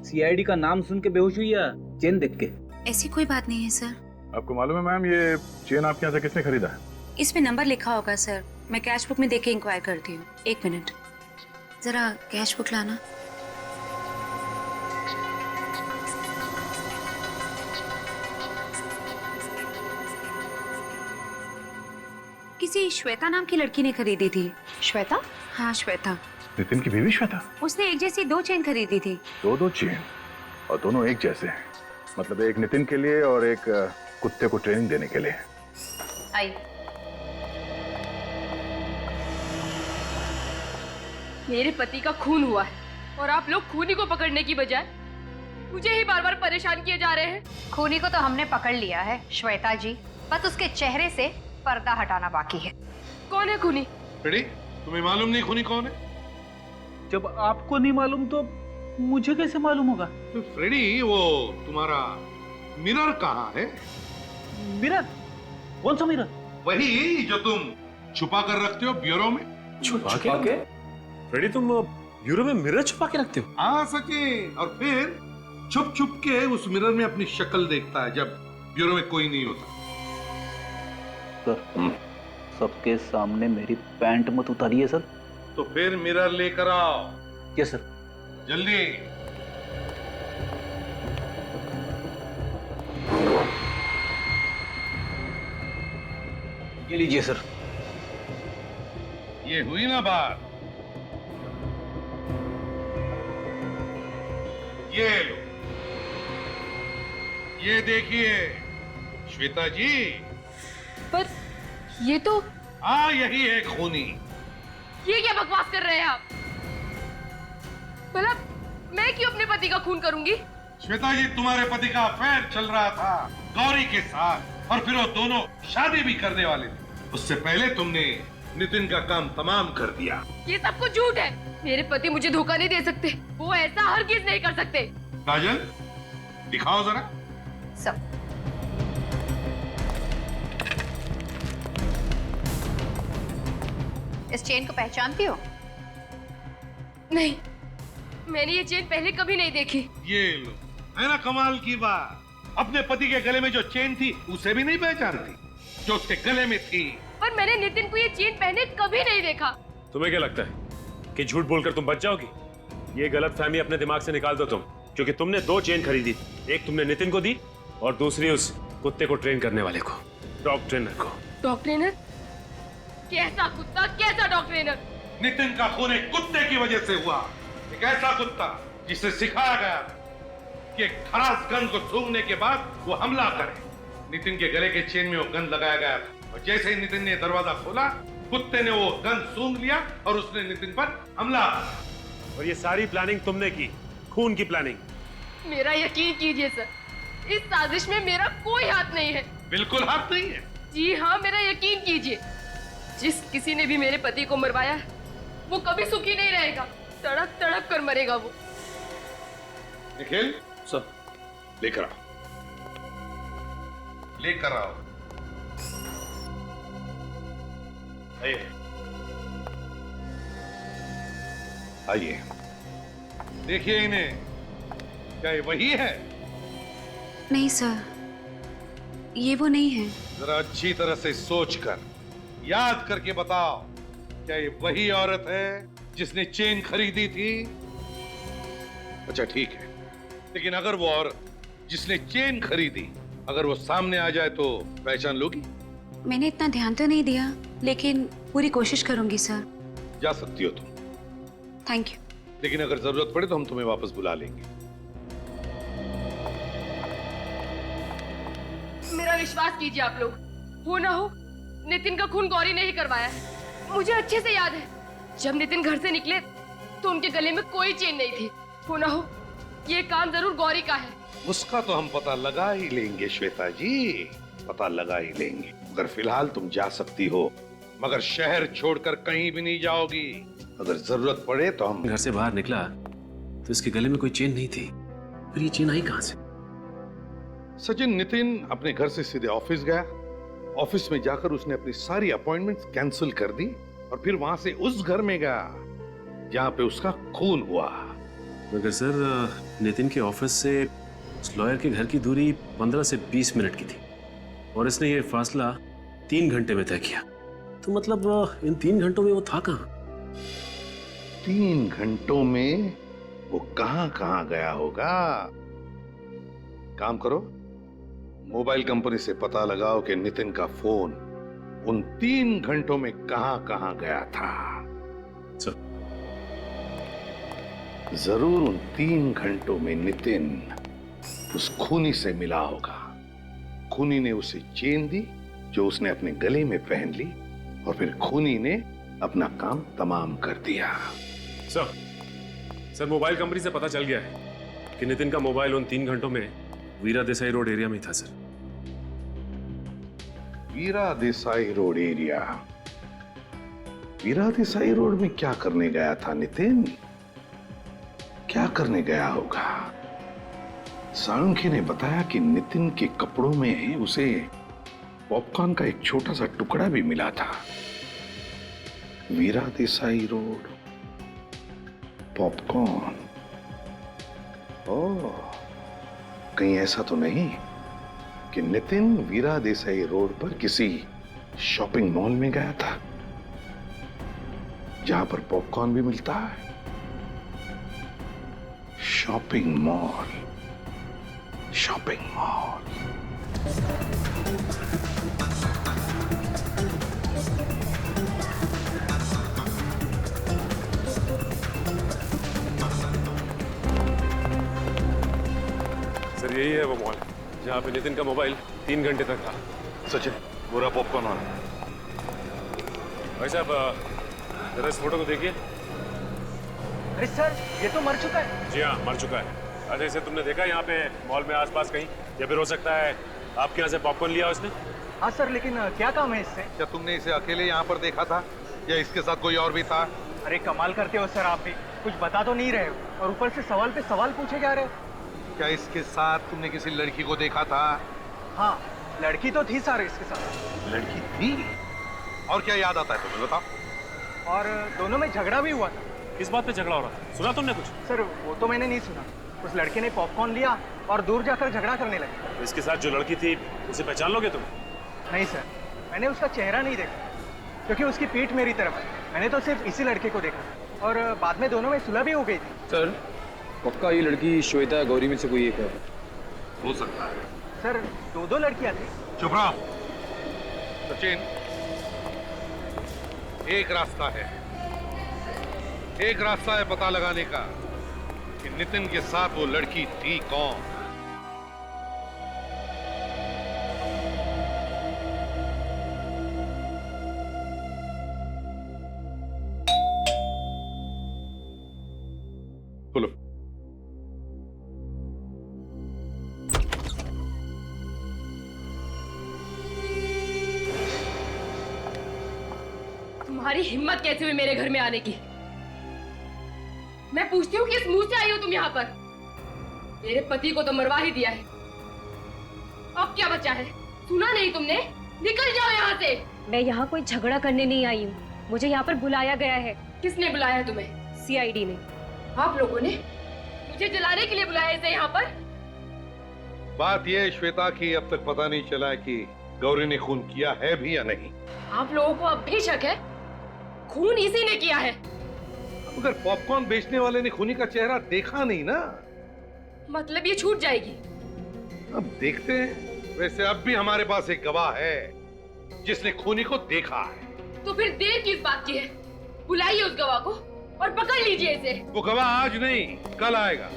सीआईडी का नाम सुन के बेहोश हुई या चेन देख के? ऐसी कोई बात नहीं है सर। आपको मालूम है मैम ये चेन आपके यहाँ से किसने खरीदा है? इसमें नंबर लिखा होगा सर, मैं कैश बुक में देख के इंक्वायर करती हूँ। एक मिनट, जरा कैश बुक लाना। किसी श्वेता नाम की लड़की ने खरीदी थी। श्वेता? हाँ श्वेता। नितिन की बीवी श्वेता? उसने एक जैसी 2 चेन खरीदी थी। दो चेन, और दोनों एक जैसे हैं। मतलब एक नितिन के लिए और एक कुत्ते को ट्रेनिंग देने के लिए। आई। मेरे पति का खून हुआ है और आप लोग खूनी को पकड़ने की बजाय मुझे ही बार बार परेशान किए जा रहे हैं। खूनी को तो हमने पकड़ लिया है श्वेता जी, बस उसके चेहरे से पर्दा हटाना बाकी है। कौन है खूनी? फ्रेडी, तुम्हें मालूम नहीं खूनी कौन है? जब आपको नहीं मालूम तो मुझे कैसे मालूम होगा? तो फ्रेडी, वो तुम्हारा मिरर कहाँ है? मिरर? कौन सा मिरर? वही जो तुम छुपा कर रखते हो ब्यूरो में। छुपा के? फ्रेडी तुम ब्यूरो में मिरर छुपा के रखते हो? हाँ सचिन, और फिर छुप छुप के उस मिरर में अपनी शक्ल देखता है जब ब्यूरो में कोई नहीं होता। सर, सबके सामने मेरी पैंट मत उतारिए सर। तो फिर मिरर लेकर आओ। Yes sir. जल्दी। ये लीजिए सर। ये हुई ना बात। ये लो, ये देखिए श्वेता जी। पर ये तो। हाँ यही है खूनी। ये क्या बकवास कर रहे हैं आप? भला मैं क्यों अपने पति का खून करूंगी? श्वेता जी, तुम्हारे पति का अफेयर चल रहा था गौरी के साथ, और फिर वो दोनों शादी भी करने वाले थे। उससे पहले तुमने नितिन का काम तमाम कर दिया। ये सब कुछ झूठ है। मेरे पति मुझे धोखा नहीं दे सकते, वो ऐसा हरगिज नहीं कर सकते। काजल, दिखाओ जरा। सब इस चेन को पहचानती हो? नहीं, मैंने ये चेन पहले कभी नहीं देखी। ये लो, है ना कमाल की बात। अपने पति के गले में जो चेन थी उसे भी नहीं पहचानती जो उसके गले में थी। पर मैंने नितिन को ये चेन पहने कभी नहीं देखा। तुम्हें क्या लगता है कि झूठ बोलकर तुम बच जाओगी? ये गलतफहमी अपने दिमाग से निकाल दो तुम, क्योंकि तुमने 2 चेन खरीदी। एक तुमने नितिन को दी और दूसरी उस कुत्ते को ट्रेन करने वाले को, डॉग ट्रेनर को। Dog trainer? कैसा कुत्ता, कैसा डॉग ट्रेनर? नितिन का खून एक कुत्ते की वजह से हुआ। एक ऐसा कुत्ता जिसे सिखाया गया कि एक खरास गंध को सूंघने के बाद वो हमला करे। नितिन के गले के चेन में वो गंध लगाया गया था। और जैसे ही नितिन ने दरवाजा खोला, कुत्ते ने वो गन सूंघ लिया और उसने नितिन पर हमला। और ये सारी प्लानिंग तुमने की, खून की प्लानिंग। मेरा यकीन कीजिए सर, इस साजिश में मेरा कोई हाथ नहीं है। बिल्कुल हाथ नहीं है। जी हाँ, मेरा यकीन कीजिए। जिस किसी ने भी मेरे पति को मरवाया है, वो कभी सुखी नहीं रहेगा। तड़प तड़प कर मरेगा वो। निखिल सर, लेकर आओ, लेकर आओ। आइए, आइए, देखिए इन्हें। क्या ये वही है? नहीं सर, ये वो नहीं है। जरा अच्छी तरह से सोचकर याद करके बताओ, क्या ये वही औरत है जिसने चेन खरीदी थी? अच्छा ठीक है, लेकिन अगर वो औरत जिसने चेन खरीदी अगर वो सामने आ जाए तो पहचान लोगी? मैंने इतना ध्यान तो नहीं दिया, लेकिन पूरी कोशिश करूंगी सर। जा सकती हो तुम, थैंक यू। लेकिन अगर जरूरत पड़े तो हम तुम्हें वापस बुला लेंगे। मेरा विश्वास कीजिए आप लोग, हो ना हो नितिन का खून गौरी ने ही करवाया है। मुझे अच्छे से याद है, जब नितिन घर से निकले तो उनके गले में कोई चेन नहीं थी। हो ना हो ये काम जरूर गौरी का है। उसका तो हम पता लगा ही लेंगे श्वेता जी, पता लगा ही लेंगे। अगर फिलहाल तुम जा सकती हो, मगर शहर छोड़कर कहीं भी नहीं जाओगी। अगर जरूरत पड़े तो हम। घर से बाहर निकला तो इसके गले में कोई चेन नहीं थी, फिर ये चेन आई कहां से? सचिन, नितिन अपने घर से सीधे ऑफिस गया। ऑफिस में जाकर उसने अपनी सारी अपॉइंटमेंट्स कैंसिल कर दी और फिर वहां से उस घर में गया जहां पे उसका खून हुआ। मगर सर, नितिन के ऑफिस से उस लॉयर के घर की दूरी 15 से 20 मिनट की थी और इसने ये फासला 3 घंटे में तय किया। तो मतलब इन 3 घंटों में वो था कहां? 3 घंटों में वो कहां कहां गया होगा? काम करो, मोबाइल कंपनी से पता लगाओ कि नितिन का फोन उन 3 घंटों में कहां कहां गया था। जरूर उन 3 घंटों में नितिन उस खूनी से मिला होगा। खूनी ने उसे चेन दी जो उसने अपने गले में पहन ली और फिर खूनी ने अपना काम तमाम कर दिया। सर, मोबाइल कंपनी से पता चल गया है कि नितिन का मोबाइल उन 3 घंटों में वीरा देसाई रोड एरिया में था। सर, वीरा देसाई रोड एरिया? वीरा देसाई रोड में क्या करने गया था नितिन? क्या करने गया होगा? साळुंखे ने बताया कि नितिन के कपड़ों में उसे पॉपकॉर्न का एक छोटा सा टुकड़ा भी मिला था। वीरा देसाई रोड, पॉपकॉर्न। ओह, कहीं ऐसा तो नहीं कि नितिन वीरा देसाई रोड पर किसी शॉपिंग मॉल में गया था जहां पर पॉपकॉर्न भी मिलता है? Shopping mall, shopping mall. Sir, यही है वो मॉल जहाँ पे नितिन का मोबाइल 3 घंटे तक था। सचिन, पूरा पॉपकॉर्न ऑन। भाई साहब, जरा इस फोटो को देखिए। अरे सर, ये तो मर चुका है। जी हाँ, मर चुका है। अच्छा, इसे तुमने देखा यहाँ पे मॉल में आसपास कहीं? या फिर हो सकता है आपके यहाँ से पॉपकॉर्न लिया उसने? हाँ सर, लेकिन क्या काम है इससे? क्या तुमने इसे अकेले यहाँ पर देखा था या इसके साथ कोई और भी था? अरे कमाल करते हो सर, आप भी कुछ बता तो नहीं रहे हो और ऊपर से सवाल पे सवाल पूछे जा रहे हो। क्या इसके साथ तुमने किसी लड़की को देखा था? हाँ, लड़की तो थी सर इसके साथ। लड़की थी? और क्या याद आता है तुम्हें, बताओ? और दोनों में झगड़ा भी हुआ था। किस बात पे झगड़ा हो रहा था? सुना तुमने कुछ? सर, वो तो मैंने नहीं सुना। उस लड़के ने पॉपकॉर्न लिया और दूर जाकर झगड़ा करने लगे। इसके साथ जो लड़की थी उसे पहचान लोगे तुम? नहीं सर, मैंने उसका चेहरा नहीं देखा क्योंकि उसकी पीठ मेरी तरफ है। मैंने तो सिर्फ इसी लड़के को देखा और बाद में दोनों में सुलह भी हो गई थी। सर, पक्का ये लड़की श्वेता गौरी में से कोई एक है? हो सकता है सर, 2 लड़कियां थी। चुप रहो सचिन, एक रास्ता है, एक रास्ता है पता लगाने का कि नितिन के साथ वो लड़की थी कौन। तुम्हारी हिम्मत कैसे हुई मेरे घर में आने की? मैं पूछती हूँ किस मुंह से आई हो तुम यहाँ पर? मेरे पति को तो मरवा ही दिया है, अब क्या बचा है? सुना नहीं तुमने? निकल जाओ यहाँ से। मैं यहाँ कोई झगड़ा करने नहीं आई हूँ, मुझे यहाँ पर बुलाया गया है। किसने बुलाया है तुम्हें? सीआईडी ने। आप लोगों ने मुझे जलाने के लिए बुलाया इसे यहाँ पर? बात यह है श्वेता की अब तक पता नहीं चला है कि गौरी ने खून किया है भी या नहीं। आप लोगों को अब भी शक है? खून इसी ने किया है। मगर पॉपकॉर्न बेचने वाले ने खूनी का चेहरा देखा नहीं ना। मतलब ये छूट जाएगी? अब देखते हैं। वैसे अब भी हमारे पास एक गवाह है जिसने खूनी को देखा है। तो फिर देर किस बात की है? बुलाइए उस गवाह को और पकड़ लीजिए इसे। वो गवाह आज नहीं कल आएगा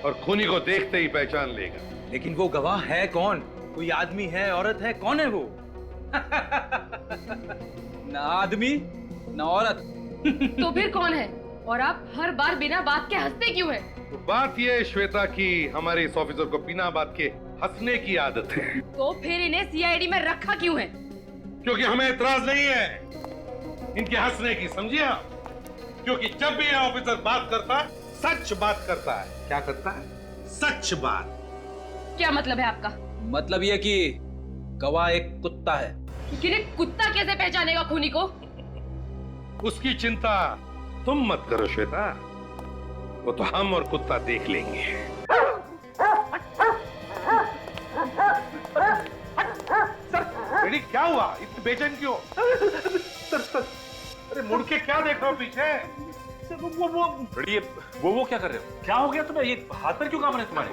और खूनी को देखते ही पहचान लेगा। लेकिन वो गवाह है कौन? कोई आदमी है, औरत है, कौन है वो? ना आदमी ना औरत। तो फिर कौन है? और आप हर बार बिना बात के हंसते क्यों हैं? तो बात यह है श्वेता की हमारे इस ऑफिसर को बिना बात के हंसने की आदत है। तो फिर इन्हें सीआईडी में रखा क्यों है? क्योंकि हमें इतराज नहीं है इनके हंसने की, समझिए आप? क्योंकि जब भी यह ऑफिसर बात करता है सच बात करता है। क्या करता है? सच बात। क्या मतलब है आपका? मतलब ये कि गवाह एक कुत्ता है। लेकिन कुत्ता कैसे पहचानेगा खूनी को? उसकी चिंता तुम मत करो श्वेता, वो तो हम और कुत्ता देख लेंगे। बेटी क्या हुआ? इतनी बेचैन क्यों? सर अरे मुड़ के क्या देख रहे हो पीछे? वो क्या कर रहे हो? क्या हो गया तुम्हें? ये हाथ पर क्यों काम रहे तुम्हारे?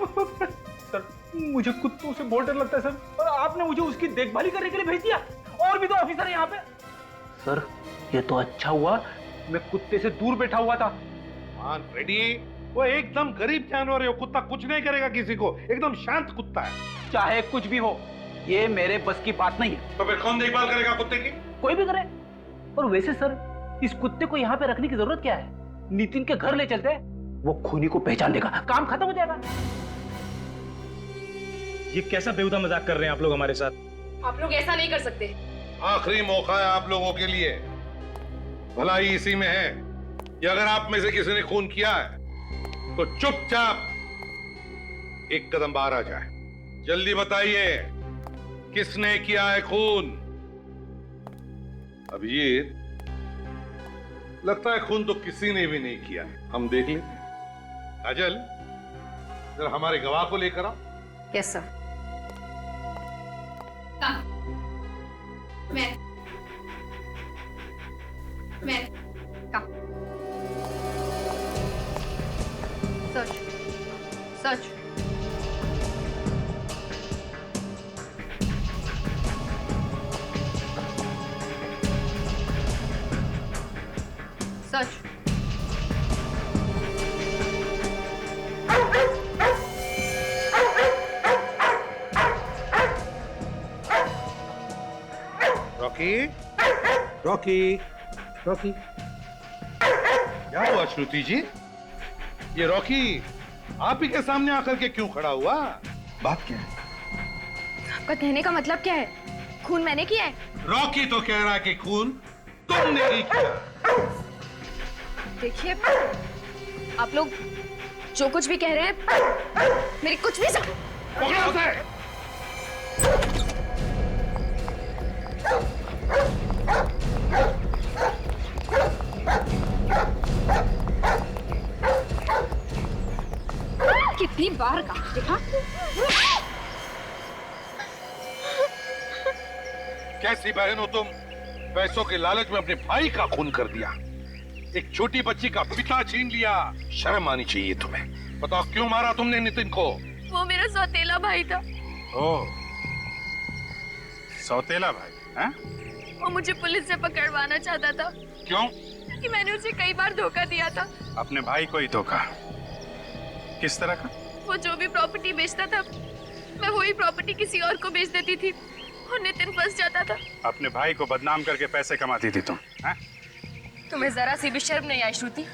सर मुझे कुत्तों से बहुत डर लगता है सर, और आपने मुझे उसकी देखभाली करने के लिए भेज दिया। और भी तो ऑफिसर है यहाँ पे। सर ये तो अच्छा हुआ मैं कुत्ते से दूर बैठा हुआ था। रेडी, वो एकदम गरीब जानवर है। वो कुत्ता कुछ नहीं करेगा किसी को, एकदम शांत कुत्ता है। चाहे कुछ भी हो, ये मेरे बस की बात नहीं है। तो फिर कौन देखभाल करेगा कुत्ते की? कोई भी करे। और वैसे सर इस कुत्ते को यहाँ पे रखने की जरूरत क्या है? नितिन के घर ले चलते हैं, वो खूनी को पहचान देगा, काम खत्म हो जाएगा। ये कैसा बेहुदा मजाक कर रहे हैं आप लोग हमारे साथ? आप लोग ऐसा नहीं कर सकते। आखिरी मौका है आप लोगों के लिए। भलाई इसी में है कि अगर आप में से किसी ने खून किया है तो चुपचाप एक कदम बाहर आ जाए। जल्दी बताइए किसने किया है खून? अभिजीत, लगता है खून तो किसी ने भी नहीं किया है। हम देख लेते हैं। काजल, जरा हमारे गवाह को लेकर आओ। Yes sir. मैं सच सच सच रॉकी, रॉकी, रॉकी, क्या हुआ श्रुति जी? ये रॉकी आप ही के सामने आकर के क्यों खड़ा हुआ? बात क्या है? आपका कहने का मतलब क्या है? खून मैंने किया है? रॉकी तो कह रहा है कि खून तुमने ही किया। देखिए, आप लोग जो कुछ भी कह रहे हैं मेरी कुछ भी पकड़ो उसे। कितनी बार कहा देखा? कैसी बहन हो तुम? पैसों के लालच में अपने भाई का खून कर दिया, एक छोटी बच्ची का पिता छीन लिया। शर्म आनी चाहिए तुम्हें। बताओ क्यों मारा तुमने नितिन को? वो मेरा सौतेला भाई था। ओह, सौतेला भाई हैं? वो मुझे पुलिस से पकड़वाना चाहता था। क्यों? कि मैंने उसे कई बार धोखा दिया था। अपने भाई को ही धोखा? किस तरह का? वो जो भी प्रॉपर्टी बेचता था मैं वही प्रॉपर्टी किसी और को बेच देती थी और नितिन फंस जाता था। अपने भाई को बदनाम करके पैसे कमाती थी तुम, हैं? तुम्हें जरा सी भी शर्म नहीं आई श्रुति?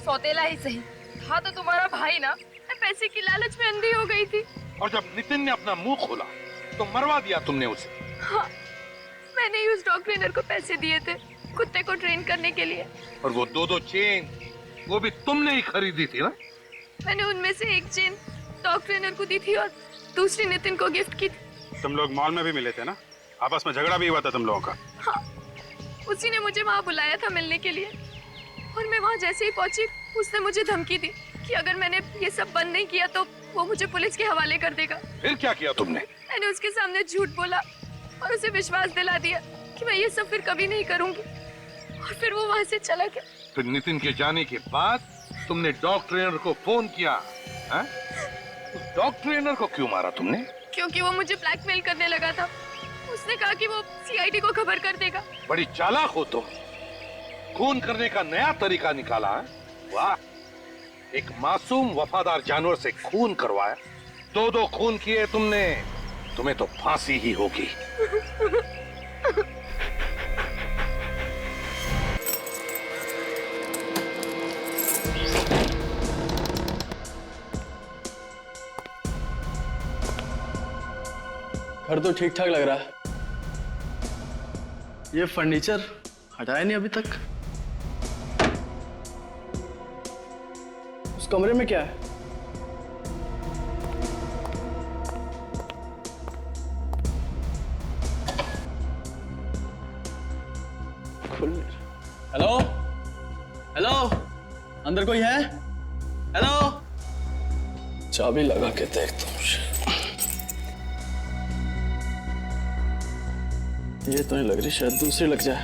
सौतेला ही सही था तो तुम्हारा भाई ना। मैं पैसे की लालच में अंधी हो गई थी। और जब नितिन ने अपना मुंह खोला तो मरवा दिया तुमने उसे। हाँ, मैंने ही उस डॉग ट्रेनर को पैसे दिए थे कुत्ते को ट्रेन करने के लिए। और वो 2 चेन वो भी तुमने ही खरीदी थी ना? मैंने उनमें से एक चेन डॉग ट्रेनर को दी थी और दूसरी नितिन को गिफ्ट की थी। तुम लोग मॉल में भी मिले थे ना? आपस में झगड़ा भी हुआ था तुम लोगों का? हाँ, उसी ने मुझे वहाँ बुलाया था मिलने के लिए और मैं वहाँ जैसे ही पहुंची उसने मुझे धमकी दी कि अगर मैंने ये सब बंद नहीं किया तो वो मुझे पुलिस के हवाले कर देगा। फिर क्या किया तुमने? मैंने उसके सामने झूठ बोला और उसे विश्वास दिला दिया कि मैं ये सब फिर कभी नहीं करूंगी और फिर वो वहाँ से चला गया। फिर नितिन के जाने के बाद तुमने डॉग ट्रेनर को फोन किया? हाँ? उस डॉग ट्रेनर को क्यों मारा तुमने? क्योंकि वो मुझे ब्लैकमेल करने लगा था। उसने कहा कि वो सीआईडी को खबर कर देगा। बड़ी चालाक हो तुम, खून करने का नया तरीका निकाला है। वाह, एक मासूम वफादार जानवर से खून करवाया, 2 खून किए तुमने, तुम्हें तो फांसी ही होगी। घर तो ठीक ठाक लग रहा है। ये फर्नीचर हटाया नहीं अभी तक। उस कमरे में क्या है? हेलो हेलो, अंदर कोई है? हेलो, चाबी लगा के देखता हूँ। ये तो नहीं लग रही, शायद दूसरी लग जाए।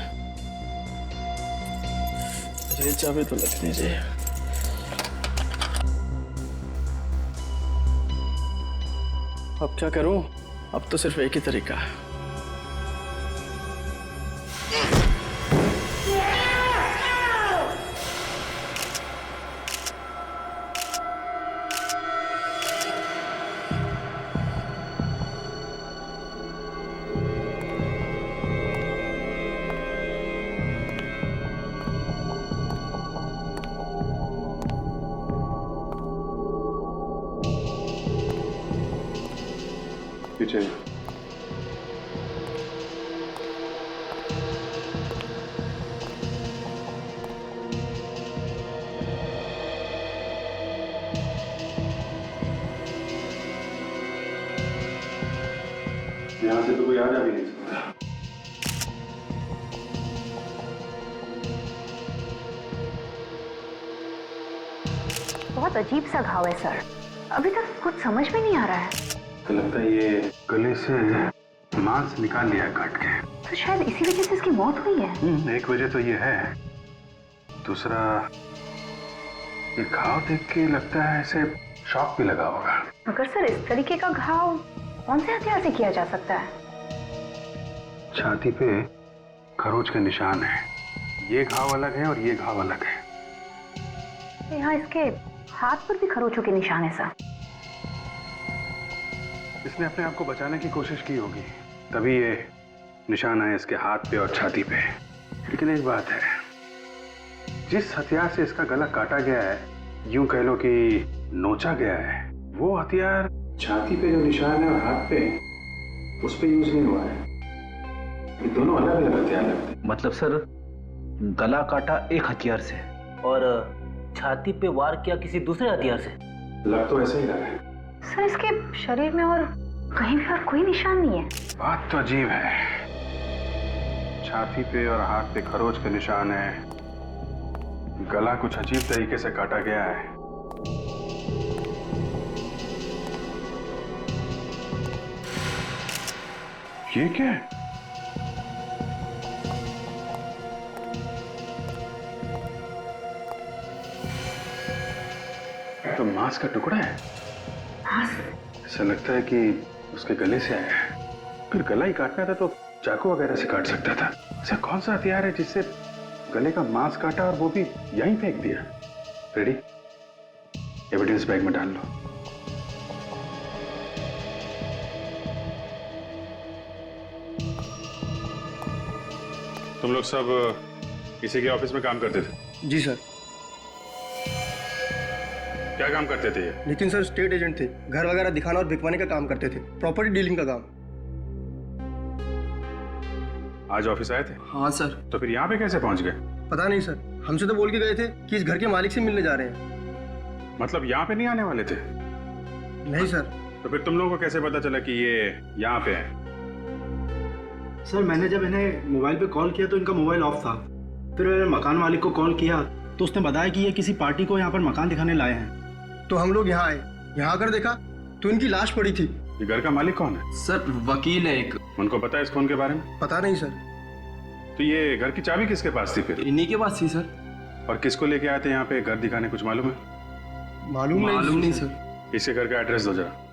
ये चाबी तो लग नहीं रही। अब क्या करूं? अब तो सिर्फ एक ही तरीका है। पीछे यहाँ से तो कोई आ जा भी नहीं सकता। बहुत अजीब सा घाव है सर, अभी तक कुछ समझ में नहीं आ रहा है। तो लगता है ये गले से मांस निकाल लिया काट के। तो शायद इसी वजह से इसकी मौत हुई है। एक वजह तो ये है, दूसरा ये घाव देख के लगता है ऐसे शॉक भी लगा होगा। मगर सर इस तरीके का घाव कौन से हथियार से किया जा सकता है? छाती पे खरोच के निशान है। ये घाव अलग है और ये घाव अलग है। यहाँ इसके हाथ पर भी खरोचों के निशान है सर। इसने अपने आप को बचाने की कोशिश की होगी, तभी ये निशान है इसके हाथ पे और छाती पे। लेकिन एक बात है, जिस हथियार से इसका गला काटा गया है, यूं कह लो कि नोचा गया है, वो हथियार छाती पे जो निशान है और हाथ पे उस पे यूज नहीं हुआ है। ये दोनों अलग अलग हथियार लगते हैं। मतलब सर, गला काटा एक हथियार से और छाती पे वार किया किसी दूसरे हथियार से। लग तो ऐसे ही रहा है सर। इसके शरीर में और कहीं भी और कोई निशान नहीं है। बात तो अजीब है, छाती पे और हाथ पे खरोच के निशान है, गला कुछ अजीब तरीके से काटा गया है। ये क्या है? तो मांस का टुकड़ा है। ऐसा लगता है कि उसके गले से आया है। फिर गला ही काटना था तो चाकू वगैरह से काट सकता था। ऐसा कौन सा हथियार है जिससे गले का मांस काटा और वो भी यहीं फेंक दिया? रेडी, एविडेंस बैग में डाल लो। तुम लोग सब इसी के ऑफिस में काम करते थे? जी सर। क्या काम करते थे ये? नितिन सर स्टेट एजेंट थे, घर वगैरह दिखाना और बिकवाने का काम करते थे, प्रॉपर्टी डीलिंग का काम। आज ऑफिस आए थे? हाँ सर। तो फिर यहाँ पे कैसे पहुंच गए? पता नहीं सर, हमसे तो बोल के गए थे कि इस घर के मालिक से मिलने जा रहे हैं। मतलब यहाँ पे नहीं आने वाले थे? नहीं सर। तो फिर तुम लोगों को कैसे पता चला कि ये यहाँ पे है? सर मैंने जब इन्हें मोबाइल पे कॉल किया तो इनका मोबाइल ऑफ था। फिर मैंने मकान मालिक को कॉल किया तो उसने बताया कि ये किसी पार्टी को यहाँ पर मकान दिखाने लाए हैं। तो हम लोग यहाँ आए, यहाँ आकर देखा तो इनकी लाश पड़ी थी। ये घर का मालिक कौन है? सर वकील है एक। उनको पता है इस खून के बारे में? पता नहीं सर। तो ये घर की चाबी किसके पास थी फिर? इन्हीं के पास थी सर। और किसको लेके आए थे यहाँ पे घर दिखाने, कुछ मालूम है? मालूम नहीं सर। इसके घर का एड्रेस दो जरा।